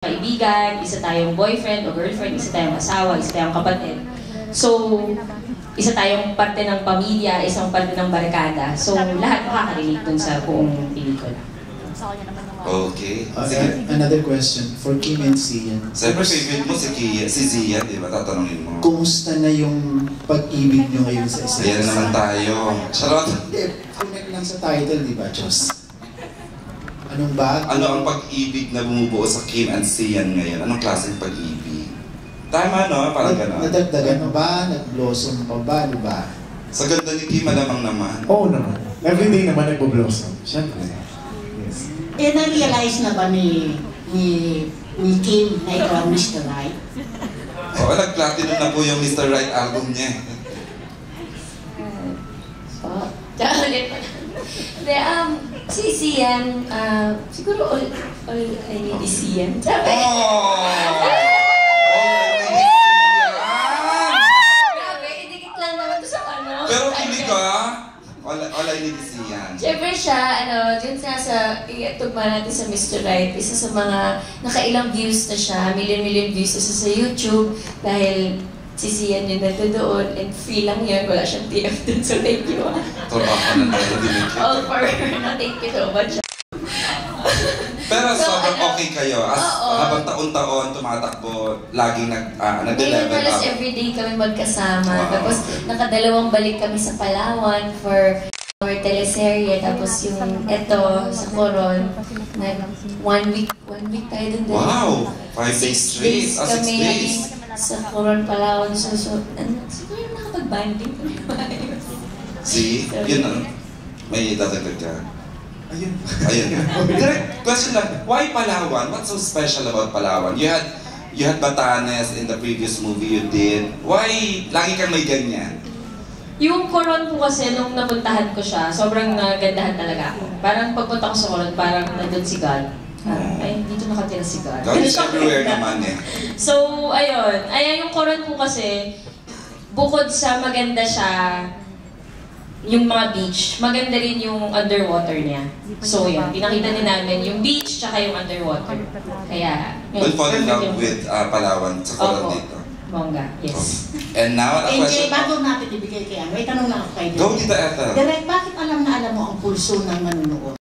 kaibigan, isa tayong boyfriend o girlfriend, isa tayong asawa, isa tayong kapatid. So, isa tayong parte ng pamilya, isang parte ng barkada. So, lahat makaka-relate dun sa buong pelikula. Okay. Another question for Kim and Sian. Siyempre, favorite mo si Zian, di ba? Tatanungin mo. Kumusta na yung pag-ibig nyo ngayon sa isa't isa? Yan naman tayo. Charot! Hindi, connect lang sa title, di ba, Diyos? Anong ba? Ano ang pag-ibig na bumubuo sa Kim and Sian ngayon? Anong klaseng pag-ibig? Tama, no? Parang gano'n. Nadagdagan mo ba? Nag-blossom pa ba? Di ba? Sa ganda ni Kim, malamang naman. Oo naman. Everyday naman nagbo-blossom. Siyempre. Yes. Na-realize na ba ni Kim na ikaw ang Mr. Right? Oo, nag-platinum na po yung Mr. Right album niya. Tsaka ulit pa. Hindi, si Sian, siguro all I need is Sian. Sabi! Grabe, idikit lang naman to sa ano. Pero hindi ka, all I need is Sian. Siyempre siya, dyan sa tugma natin sa Mr. Right, isa sa mga nakailang views na siya, million views na sa YouTube, dahil si Sian yun nandoon, and free lang yun, wala siyang TF dun, so thank you. Trabaho na tayo din. All for her, na thank you so much. Pero So, sobrang okay kayo. Habang taon-taon tumatakbo, laging nag-level Halos up. everyday kami magkasama. Wow. Tapos nakadalawang balik kami sa Palawan for our teleserye. Tapos yung eto sa Coron, one week tayo dun din. Wow! 5 days straight. 6 kami days. sa Coron, Palawan. So siguro nakapag-banding kami. See? Yun na. May dadagdag ka. Ayun. Ayun. Direct question lang. Why Palawan? What's so special about Palawan? You had Batanes in the previous movie you did. Why lagi kang may ganyan? Yung Coron po kasi, nung napuntahan ko siya, sobrang nagandahan talaga ako. Parang pagpunta ko sa Coron, parang nandun si God. Ay, dito nakatira si God. God is everywhere naman eh. So, ayun. Yung Coron po kasi, bukod sa maganda siya, yung mga beach, maganda rin yung underwater niya. So, yun. Pinakita din namin yung beach tsaka yung underwater. Kaya, yun. We'll fall in love with Palawan sa Coron Opo. dito. Bongga, yes. And now, a question. Bago natin ibigay kay may tanong lang ako kay Go, Tita Ethel. Direct, bakit alam na alam mo ang pulso ng manunood?